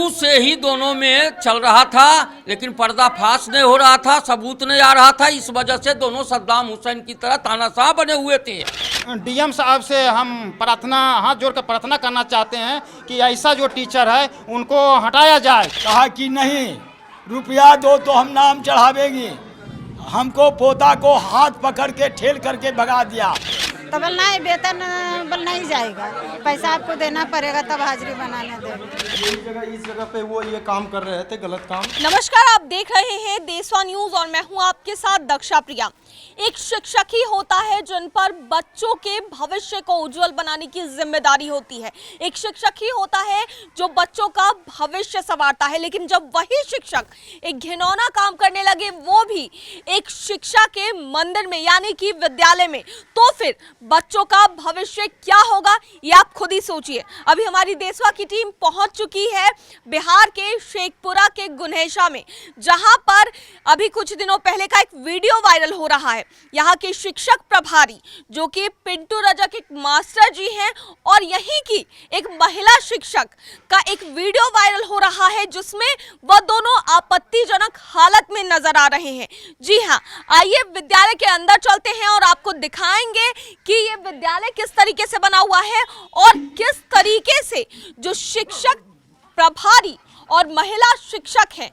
शुरू से ही दोनों में चल रहा था, लेकिन पर्दाफाश नहीं हो रहा था, सबूत नहीं आ रहा था। इस वजह से दोनों सद्दाम हुसैन की तरह तानाशाह बने हुए थे। डीएम साहब से हम हाथ जोड़कर प्रार्थना करना चाहते हैं कि ऐसा जो टीचर है उनको हटाया जाए। कहा कि नहीं, रुपया दो तो हम नाम चढ़ावेंगे। हमको पोता को हाथ पकड़ के ठेल करके भगा दिया। तब नहीं, वेतन बल नहीं जाएगा, पैसा आपको देना पड़ेगा तब हाजिरी बनाने देंगे। इस जगह पे वो ये काम कर रहे थे, गलत काम। नमस्कार, आप देख रहे हैं देशवा न्यूज और मैं हूं आपके साथ दक्षा प्रिया। एक शिक्षक ही होता है जिन पर बच्चों के भविष्य को उज्जवल बनाने की जिम्मेदारी होती है। एक शिक्षक ही होता है जो बच्चों का भविष्य संवारता है, लेकिन जब वही शिक्षक एक घिनौना काम करने लगे, वो भी एक शिक्षा के मंदिर में यानी कि विद्यालय में, तो फिर बच्चों का भविष्य क्या होगा ये आप खुद ही सोचिए। अभी हमारी देशवा की टीम पहुंच चुकी है बिहार के शेखपुरा के गुन्हेशा में, जहां पर अभी कुछ दिनों पहले का एक वीडियो वायरल हो रहा है। यहाँ के शिक्षक प्रभारी जो कि पिंटू रजक एक मास्टर जी हैं और यहीं की एक महिला शिक्षक का एक वीडियो वायरल हो रहा है जिसमें वह दोनों आपत्तिजनक हालत में नजर आ रहे हैं। जी हाँ, आइए विद्यालय के अंदर चलते हैं और आपको दिखाएंगे कि ये विद्यालय किस तरीके से बना हुआ है और किस तरीके से जो शिक्षक प्रभारी और महिला शिक्षक हैं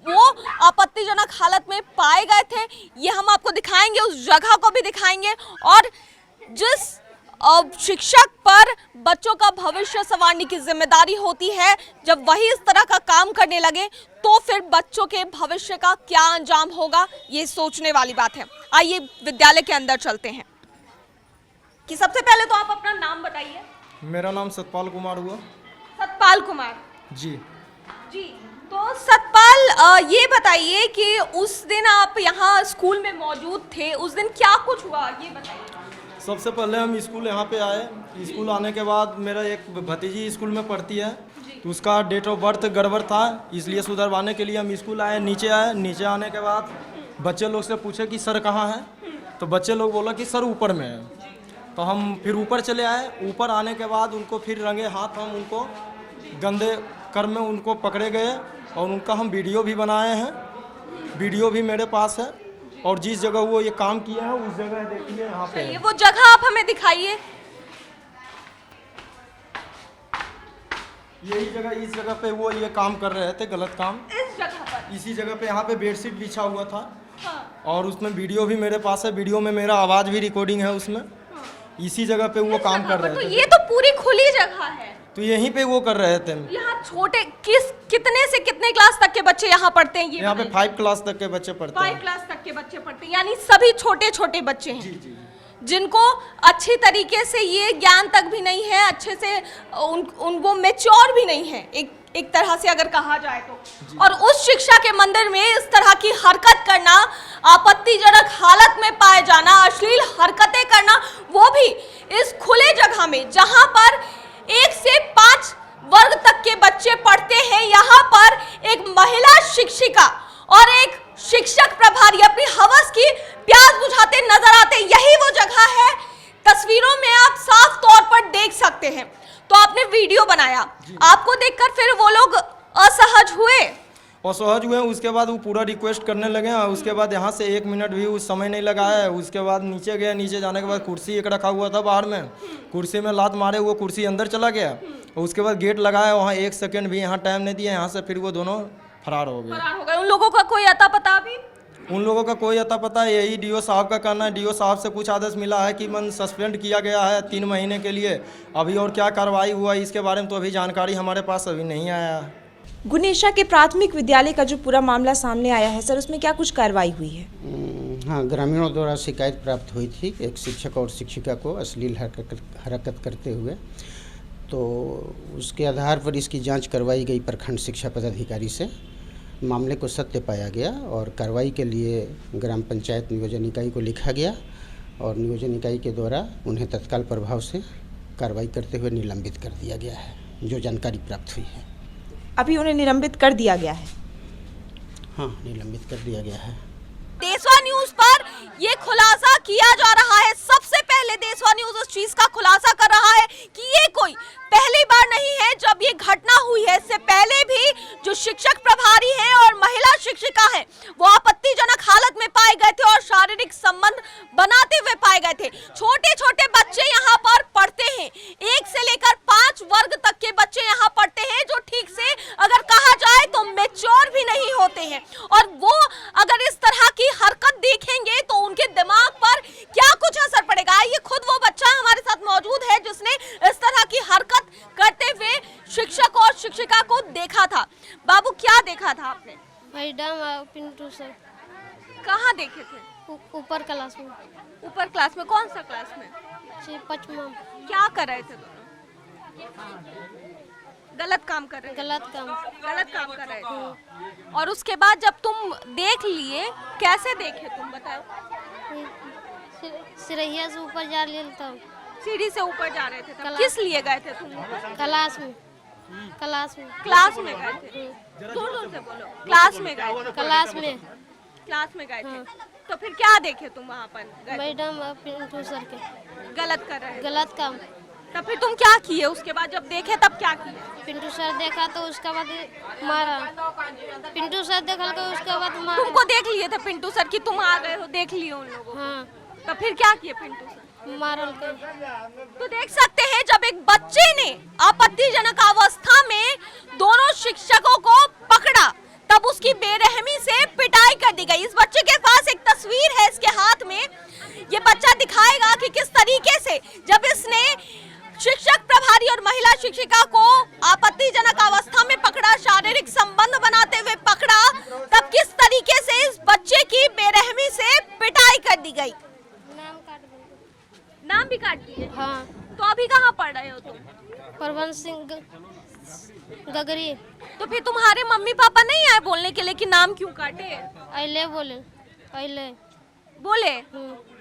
वो आपत्तिजनक हालत में पाए गए थे। ये हम आपको दिखाएंगे, उस जगह को भी दिखाएंगे और जिस शिक्षक पर बच्चों का भविष्य संवारने की जिम्मेदारी होती है, जब वही इस तरह का काम करने लगे तो फिर बच्चों के भविष्य का क्या अंजाम होगा, ये सोचने वाली बात है। आइए विद्यालय के अंदर चलते हैं। कि सबसे पहले तो आप अपना नाम बताइए। मेरा नाम सतपाल कुमार हुआ। सतपाल कुमार जी। जी, तो सतपाल ये बताइए कि उस दिन आप यहाँ स्कूल में मौजूद थे, उस दिन क्या कुछ हुआ ये बताइए। सबसे पहले हम स्कूल यहाँ पे आए। स्कूल आने के बाद मेरा एक भतीजी स्कूल में पढ़ती है, तो उसका डेट ऑफ बर्थ गड़बड़ था, इसलिए सुधरवाने के लिए हम स्कूल आए। नीचे आने के बाद बच्चे लोग से पूछे कि सर कहाँ है, तो बच्चे लोग बोला कि सर ऊपर में है। तो हम फिर ऊपर चले आए। ऊपर आने के बाद उनको फिर रंगे हाथ हम उनको गंदे कर्म में उनको पकड़े गए और उनका हम वीडियो भी बनाए हैं। वीडियो भी मेरे पास है और जिस जगह वो ये काम किया है उस जगह देखिए यहाँ पे ये वो जगह आप हमें दिखाइए। यही जगह, इस जगह पे वो ये काम कर रहे थे, गलत काम। इस जगह पर, इसी जगह पे यहाँ पे बेडशीट बिछा हुआ था। हाँ। और उसमें वीडियो भी मेरे पास है। वीडियो में मेरा आवाज़ भी रिकॉर्डिंग है उसमें। हाँ। इसी जगह पे वो काम कर रहे थे। तो ये तो पूरी खुली जगह है, तो यहीं पे वो कर रहे थे। यहाँ छोटे कितने से कितने क्लास तक के बच्चे यहाँ पढ़ते हैं? यहाँ पे 5 क्लास तक के बच्चे पढ़ते हैं। 5 क्लास तक के बच्चे पढ़ते हैं, यानी सभी छोटे छोटे बच्चे हैं। जी जी। जिनको अच्छी तरीके से ये ज्ञान तक भी नहीं है, अच्छे से उनको मैच्योर भी नहीं है एक तरह से अगर कहा जाए तो। और उस शिक्षा के मंदिर में इस तरह की हरकत करना, आपत्तिजनक हालत में पाए जाना, अश्लील हरकतें करना, वो भी इस खुले जगह में जहां पर 1 से 5 वर्ग तक के बच्चे पढ़ते हैं। यहाँ पर एक महिला शिक्षिका और एक शिक्षक प्रभारी अपनी हवस की प्यास बुझाते नजर आते। यही वो जगह है, तस्वीरों में आप साफ तौर पर देख सकते हैं। तो आपने वीडियो बनाया, आपको देखकर फिर वो लोग असहज हुए। उसके बाद वो पूरा रिक्वेस्ट करने लगे और उसके बाद यहाँ से 1 मिनट भी उस समय नहीं लगा है। उसके बाद नीचे गए। नीचे जाने के बाद कुर्सी एक रखा हुआ था बाहर में, कुर्सी में लात मारे, वो कुर्सी अंदर चला गया। और उसके बाद गेट लगाया, वहाँ 1 सेकंड भी यहाँ टाइम नहीं दिया। यहाँ से फिर वो दोनों फरार हो गए। उन लोगों का कोई अता पता भी? उन लोगों का कोई अता पता, यही डीओ साहब का कहना है। डीओ साहब से कुछ आदेश मिला है कि मन सस्पेंड किया गया है 3 महीने के लिए। अभी और क्या कार्रवाई हुआ इसके बारे में तो अभी जानकारी हमारे पास अभी नहीं आया। गुन्हेशा के प्राथमिक विद्यालय का जो पूरा मामला सामने आया है सर, उसमें क्या कुछ कार्रवाई हुई है? हाँ, ग्रामीणों द्वारा शिकायत प्राप्त हुई थी एक शिक्षक और शिक्षिका को अश्लील हरकत करते हुए। तो उसके आधार पर इसकी जांच करवाई गई प्रखंड शिक्षा पदाधिकारी से। मामले को सत्य पाया गया और कार्रवाई के लिए ग्राम पंचायत नियोजन इकाई को लिखा गया और नियोजन इकाई के द्वारा उन्हें तत्काल प्रभाव से कार्रवाई करते हुए निलंबित कर दिया गया है, जो जानकारी प्राप्त हुई है। अभी उन्हें निलंबित कर दिया गया है? हाँ, निलंबित कर दिया गया है। देशवा न्यूज पर ये खुलासा किया जा रहा है। सबसे पहले देशवा न्यूज उस चीज का खुलासा कर रहा है कि ये कोई पहली बार नहीं है जब ये घटना हुई है। इससे पहले भी जो शिक्षक प्रभारी हैं और महिला शिक्षिका हैं वो आपत्तिजनक हालत में पाए गए थे और शारीरिक संबंध बनाते हुए पाए गए थे। छोटे छोटे बच्चे यहाँ पर पढ़ते हैं, 1 से लेकर 5 वर्ग तक के बच्चे यहाँ पढ़ते हैं, जो ठीक से अगर कहा जाए तो मैच्योर भी नहीं होते हैं। और वो अगर इस तरह की हरकत देखेंगे तो उनके दिमाग पर क्या कुछ असर पड़ेगा। ये खुद वो बच्चा हमारे साथ मौजूद है जिसने इस तरह की हरकत करते हुए शिक्षक और शिक्षिका को देखा था। बाबू, क्या देखा था आपने? Madam Pintu sir. कहाँ देखे थे? ऊपर क्लास में। ऊपर क्लास में? कौन सा क्लास में? 5वां। क्या कर रहे थे दोनों? गलत काम कर रहे थे? गलत काम कर रहे थे। और उसके बाद जब तुम देख लिए, कैसे देखे तुम, बताओ? सिरहिया से ऊपर जा रहे था। सीढ़ी से ऊपर जा रहे थे तब किस लिए गए थे तुम? क्लास में गए थे। जोर से बोलो। क्लास में गए थे। तो फिर क्या देखे तुम वहाँ पर? मैडम पिंटू सर के गलत कर रहे थे। गलत काम। तब फिर तुम क्या किए उसके बाद? जब देखे तब क्या किए? पिंटू सर देखा तो उसके बाद मारा। पिंटू सर देखा तो उसके बाद मारा। तुमको देख लिए थे पिंटू सर की, तुम आ गए हो, देख लिए उन लोगों? हाँ। तब फिर क्या किए पिंटू सर? मारल के। तो देख सकते हैं जब एक बच्चे ने आपत्तिजनक अवस्था में दोनों शिक्षकों को पकड़ा तब उसकी बेरहमी से पिटाई कर दी गई। इस बच्चे के पास एक तस्वीर है इसके हाथ में, ये बच्चा दिखाएगा कि किस तरीके से जब इसने शिक्षक प्रभारी और महिला शिक्षिका को आपत्तिजनक अवस्था में पकड़ा, शारीरिक संबंध बनाते हुए पकड़ा, तब किस तरीके से इस बच्चे की बेरहमी से पिटाई कर दी गई। नाम भी काट दिए? हाँ। तो अभी कहाँ पढ़ रहे हो तुम? परवन सिंह गगरी। तो फिर तुम्हारे मम्मी पापा नहीं आए बोलने के लिए कि नाम क्यों काटे? अले बोले?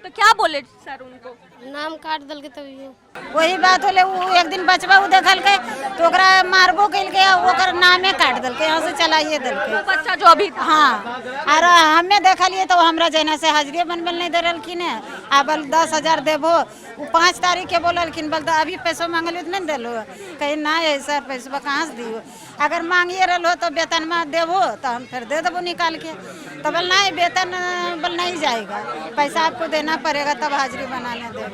तो क्या बोले सर उनको? नाम काट दल के तभी। वही बात होले, वो एक दिन बचवा उ देखल के तो ओकरा मारबो कइल के, ओकर नामे काट दल के, यहाँ से चलाइए दल के। वो बच्चा जो अभी था? हाँ। और हमें देखलिए तो हमरा जैना से हाजिरी बनबल नहीं दे रहलखिन है। आ बल 10,000 देबो, वो 5 तारीख के बोललखिन, बल तो अभी पैसो मांगल तो नहीं दिलो। कहीं ना ऐसा पैसा कहाँ से दियो, अगर मांगिए रहो तो वेतन में देबो तो हम फिर दे देबो निकाल के। तो बल नहीं, वेतन बल नहीं जाएगा, पैसा आपको देना पड़ेगा तब हाजिरी बनाने देंगे।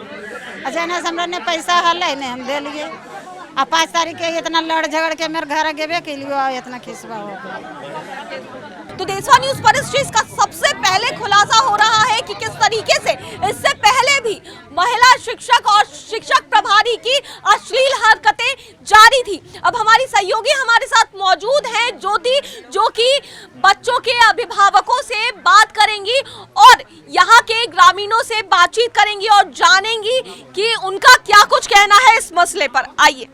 जैना से हमरा ने पैसा हल नहीं हम दे लिए। अब 5 तारीख के इतना लड़ झगड़ के मेरे घर गेबे के लिए इतना खिसवा हो गया। तो देशवा न्यूज पर इस चीज का सबसे पहले खुलासा हो रहा है कि किस तरीके से इससे पहले भी महिला शिक्षक और शिक्षक प्रभारी की अश्लील हरकतें जारी थी। अब हमारी सहयोगी हमारे साथ मौजूद हैं ज्योति, जो कि बच्चों के अभिभावकों से बात करेंगी और यहाँ के ग्रामीणों से बातचीत करेंगी और जानेंगी कि उनका क्या कुछ कहना है इस मसले पर। आइए।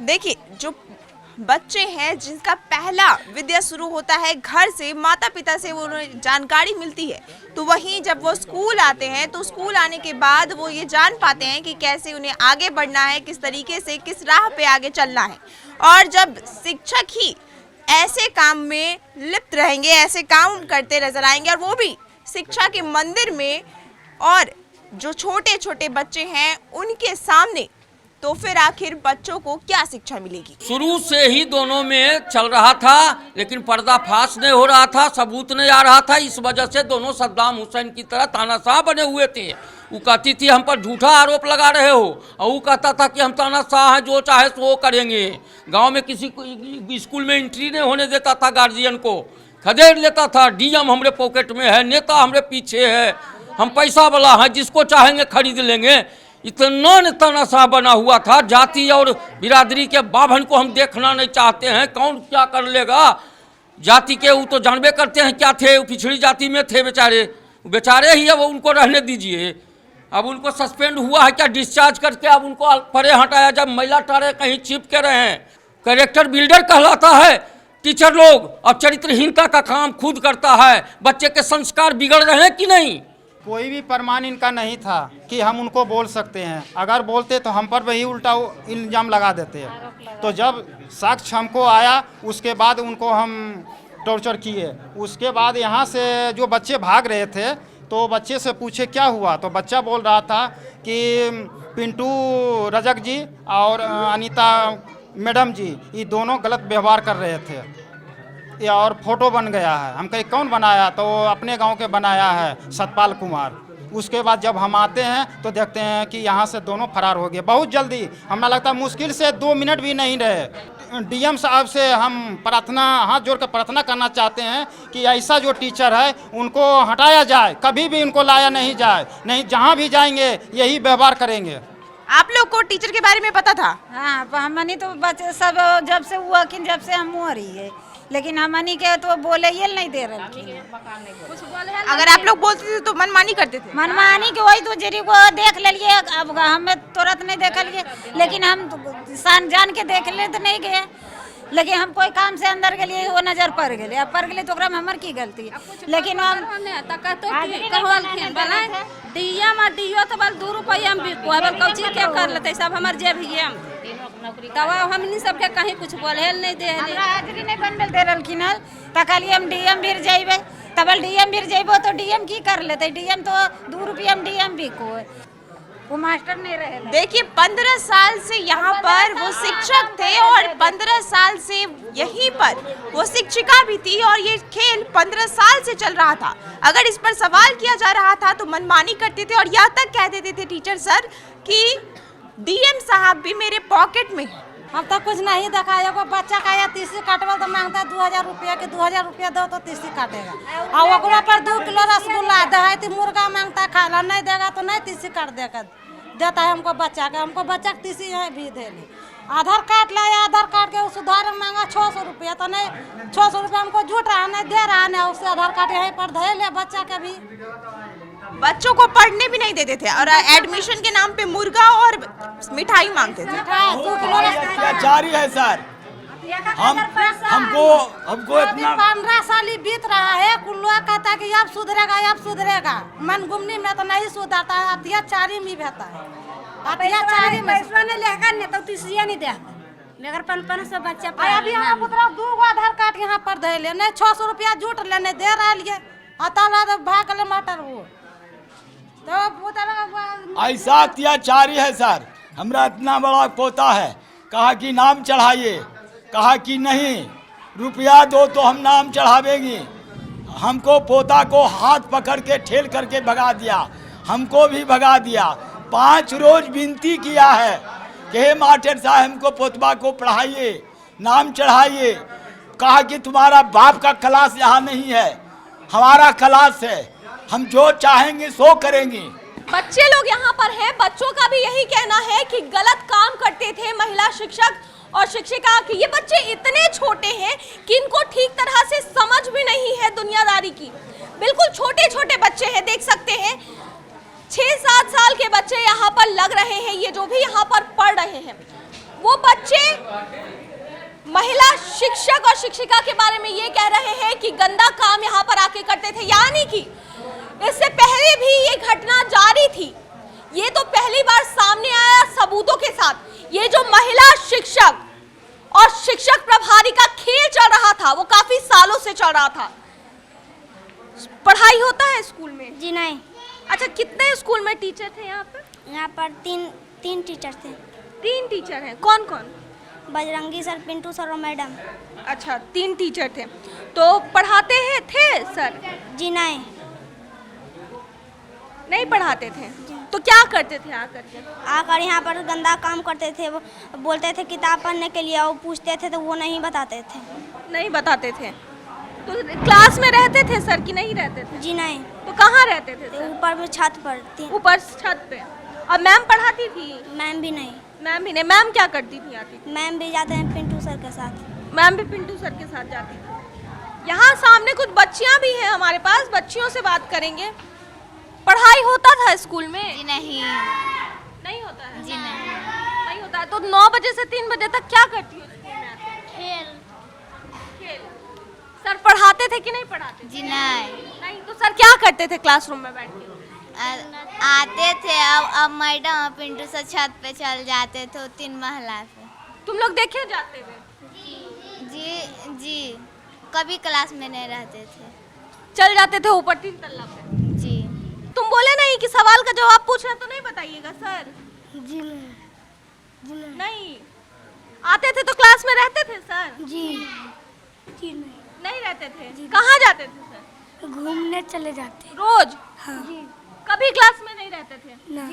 देखिए, जो बच्चे हैं जिनका पहला विद्या शुरू होता है घर से, माता पिता से उन्हें जानकारी मिलती है, तो वहीं जब वो स्कूल आते हैं तो स्कूल आने के बाद वो ये जान पाते हैं कि कैसे उन्हें आगे बढ़ना है, किस तरीके से, किस राह पे आगे चलना है। और जब शिक्षक ही ऐसे काम में लिप्त रहेंगे, ऐसे काम करते नजर आएंगे, और वो भी शिक्षा के मंदिर में, और जो छोटे छोटे बच्चे हैं उनके सामने, तो फिर आखिर बच्चों को क्या शिक्षा मिलेगी? शुरू से ही दोनों में चल रहा था, लेकिन पर्दाफाश नहीं हो रहा था, सबूत नहीं आ रहा था। इस वजह से दोनों सद्दाम हुसैन की तरह तानाशाह बने हुए थे। वो कहती थी हम पर झूठा आरोप लगा रहे हो, और वो कहता था कि हम तानाशाह हैं, जो चाहे सो वो करेंगे। गांव में किसी को स्कूल में एंट्री नहीं होने देता था, गार्जियन को खदेड़ लेता था। डीएम हमारे पॉकेट में है, नेता हमारे पीछे है, हम पैसा वाला हैं, जिसको चाहेंगे खरीद लेंगे। इतना तानाशाह बना हुआ था। जाति और बिरादरी के बाभन को हम देखना नहीं चाहते हैं, कौन क्या कर लेगा। जाति के वो तो जानबे करते हैं क्या थे, वो पिछड़ी जाति में थे बेचारे ही है, वो उनको रहने दीजिए। अब उनको सस्पेंड हुआ है क्या, डिस्चार्ज करके अब उनको परे हटाया, जब महिला टारे कहीं छिप के रहे हैं। कैरेक्टर बिल्डर कहलाता है टीचर लोग, और चरित्रहीनता का काम खुद करता है। बच्चे के संस्कार बिगड़ रहे हैं कि नहीं? कोई भी प्रमाण इनका नहीं था कि हम उनको बोल सकते हैं। अगर बोलते तो हम पर वही उल्टा इल्ज़ाम लगा देते हैं। तो जब साक्ष्य हमको आया उसके बाद उनको हम टॉर्चर किए। उसके बाद यहाँ से जो बच्चे भाग रहे थे तो बच्चे से पूछे क्या हुआ, तो बच्चा बोल रहा था कि पिंटू रजक जी और अनीता मैडम जी ये दोनों गलत व्यवहार कर रहे थे ये और फोटो बन गया है। हम कहीं कौन बनाया, तो वो अपने गांव के बनाया है सतपाल कुमार। उसके बाद जब हम आते हैं तो देखते हैं कि यहाँ से दोनों फरार हो गए बहुत जल्दी। हमें लगता है मुश्किल से 2 मिनट भी नहीं रहे। डीएम साहब से हम प्रार्थना हाथ जोड़ कर प्रार्थना करना चाहते हैं कि ऐसा जो टीचर है उनको हटाया जाए, कभी भी उनको लाया नहीं जाए, नहीं जहाँ भी जाएंगे यही व्यवहार करेंगे। आप लोग को टीचर के बारे में पता था? हाँ हमनी तो बच्चे सब जब से हुआ कि जब से हम हुआ रही है, लेकिन हमनी के तो बोले ये नहीं दे रहे। अगर आप लोग बोलते थे तो मनमानी करते थे? मनमानी के वही तो जरी को देख लिए, अब हमें तुरंत नहीं देख लिए, लेकिन हम सान जान के देख ले तो नहीं गए, लेकिन हम कोई काम से अंदर के लिए वो नजर पड़ गए। अब पड़ गए तो हमार की गलती, लेकिन हम डीएम और डीओ तो बल 2 रुपया में बिको बल कौची क्या कर लेते सब हमार जेब ही हम तब हमनी सबके कहीं कुछ बोले नहीं दे हाजिरी नहीं बनबे दे रहलखिन हल त कहलिए हम डीएम भीर जइबे, तबल डीएम भीर जइबो तो डीएम की कर लेते, डीएम तो 2 रुपया में डीएम बिको, वो मास्टर नहीं रहे। देखिए 15 साल से यहाँ पर वो शिक्षक थे और 15 साल से यहीं पर वो शिक्षिका भी थी और ये खेल 15 साल से चल रहा था। अगर इस पर सवाल किया जा रहा था तो मनमानी करते थे और यहाँ तक कह देते थे टीचर सर कि डीएम साहब भी मेरे पॉकेट में है। हम तो कुछ नहीं देखा, एगो बच्चा का या तीसी काटवा तो मांगता है 2000 रुपया के, 2000 रुपया दो तो तीसी काटेगा, और ओकरा पर 2 किलो रसगुल्ला दहाई मुर्गा मांगता खाला नहीं देगा तो नहीं तीसी काट देगा देता है हमको बच्चा का। हमको बच्चा के तीसी यहाँ भी दे ले, आधार कार्ड लाया, आधार कार्ड के सुधार मांगा 600 रुपया, तो नहीं 600 रुपया हमको झूठ रहा नहीं दे रहा नहीं, उससे आधार कार्ड यहीं पर धे ले बच्चा के भी। बच्चों को पढ़ने भी नहीं देते थे और एडमिशन के नाम पे मुर्गा और मिठाई मांगते थे। 2 किलो जारी है सर। हमको इतना 15 साल ही बीत रहा है, कुल्लुआ कहता है कि अब सुधरेगा अब सुधरेगा, मन गुमनी में तो नहीं सुधरता है, अत्याचारी में रहता है, अत्याचारी में पैसा नहीं लेकर नहीं तो तीसरिया नहीं देता लेकर 500 बच्चा अभी यहाँ पुत्रा 2 आधार कार्ड यहाँ पर दे ले नहीं 600 रुपया झूठ लेने दे रहा लिए अतला तो भाग ले मटर वो तो ऐसा अत्याचारी है सर। हमरा इतना बड़ा पोता है, कहा कि नाम चढ़ाइए, कहा कि नहीं रुपया दो तो हम नाम चढ़ावेंगे। हमको पोता को हाथ पकड़ के ठेल करके भगा दिया, हमको भी भगा दिया। 5 रोज विनती किया है कि हे मास्टर साहब हमको पोतबा को पढ़ाइए, नाम चढ़ाइए। कहा कि तुम्हारा बाप का क्लास यहाँ नहीं है, हमारा क्लास है, हम जो चाहेंगे सो करेंगे। बच्चे लोग यहाँ पर हैं, बच्चों का भी यही कहना है कि गलत काम करते थे महिला शिक्षक और शिक्षिका कि ये बच्चे इतने छोटे हैं कि इनको ठीक तरह से समझ भी नहीं है दुनियादारी की। बिल्कुल छोटे छोटे बच्चे हैं, देख सकते हैं 6-7 साल के बच्चे यहाँ पर लग रहे हैं, ये जो भी यहाँ पर पढ़ रहे हैं वो बच्चे महिला शिक्षक और शिक्षिका के बारे में ये कह रहे हैं कि गंदा काम यहाँ पर आके करते थे। यानी कि इससे पहले भी ये घटना जारी थी, ये तो पहली बार सामने आया सबूतों के साथ। ये जो महिला शिक्षक और शिक्षक प्रभारी का खेल चल रहा था वो काफी सालों से चल रहा था। पढ़ाई होता है स्कूल में? जी नहीं। अच्छा, कितने स्कूल में टीचर थे यहाँ पर? यहाँ पर तीन टीचर थे। 3 टीचर हैं, कौन कौन? बजरंगी सर, पिंटू सर और मैडम। अच्छा, 3 टीचर थे। तो पढ़ाते हैं थे सर? जी नहीं पढ़ाते थे। तो क्या करते थे आकर यहाँ पर गंदा काम करते थे। वो बोलते थे किताब पढ़ने के लिए, वो पूछते थे तो वो नहीं बताते थे। नहीं बताते थे। तो क्लास में रहते थे सर कि नहीं रहते थे? जी नहीं। तो कहाँ रहते थे? ऊपर में छत पर। ऊपर छत पे। और मैम पढ़ाती थी? मैम भी नहीं। मैम भी नहीं। मैम क्या करती थी आती? मैम भी जाते हैं पिंटू सर के साथ। मैम भी पिंटू सर के साथ जाती थी। यहाँ सामने कुछ बच्चियाँ भी हैं हमारे पास, बच्चियों से बात करेंगे। पढ़ाई होता था स्कूल में? जी नहीं। नहीं होता है? जी नहीं। नहीं होता है। तो 9 बजे से 3 बजे तक क्या करती हो स्कूल में? खेल। सर पढ़ाते थे कि नहीं पढ़ाते? जी नहीं। नहीं। तो सर क्या करते थे क्लासरूम में बैठ के? आते थे, अब मैडम पिंटू सर छत पे चल जाते थे 3 महला पे। तुम लोग देखे जाते हुए? जी कभी क्लास में नहीं रहते थे, चल जाते थे ऊपर 3 तल्ला पे। जी। तुम बोले नहीं कि सवाल का जवाब पूछ रहे तो नहीं बताइएगा सर? जी नहीं। नहीं। आते थे तो क्लास में रहते थे सर? जी नहीं रहते थे। कहाँ जाते थे सर? घूमने चले जाते। रोज? हाँ। कभी क्लास में नहीं रहते थे? ना।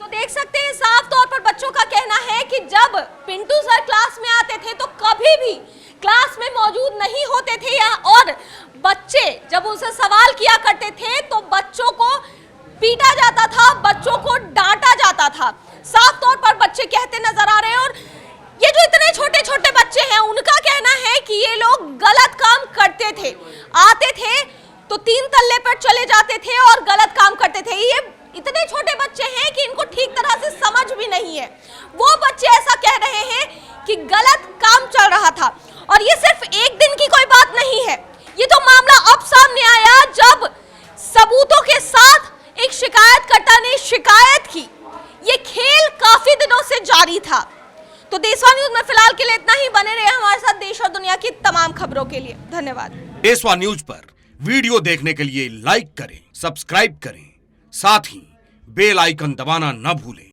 तो देख सकते हैं साफ तौर पर बच्चों का कहना है कि जब पिंटू सर क्लास में आते थे तो कभी भी क्लास में मौजूद नहीं होते थे, या और बच्चे जब उनसे सवाल किया करते थे तो बच्चों को पीटा जाता था, बच्चों को डांटा जाता था। साफ तौर पर बच्चे कहते नजर आ रहे हैं। और ये जो इतने छोटे छोटे बच्चे हैं उनका कहना है कि ये लोग गलत काम करते थे, आते थे तो 3 तल्ले पर चले जाते थे और गलत काम करते थे। ये इतने छोटे बच्चे हैं कि इनको ठीक तरह से समझ भी नहीं है। वो बच्चे ऐसा कह रहे हैं कि गलत काम चल रहा था। और ये सिर्फ एक दिन की कोई बात नहीं है, ये तो मामला अब सामने आया जब सबूतों के साथ एक शिकायतकर्ता ने शिकायत की। ये खेल काफी दिनों से जारी था। तो देशवा न्यूज में फिलहाल के लिए इतना ही। बने रहे हमारे साथ देश और दुनिया की तमाम खबरों के लिए। धन्यवाद। देशवा न्यूज पर वीडियो देखने के लिए लाइक करें, सब्सक्राइब करें, साथ ही बेल आइकन दबाना न भूलें।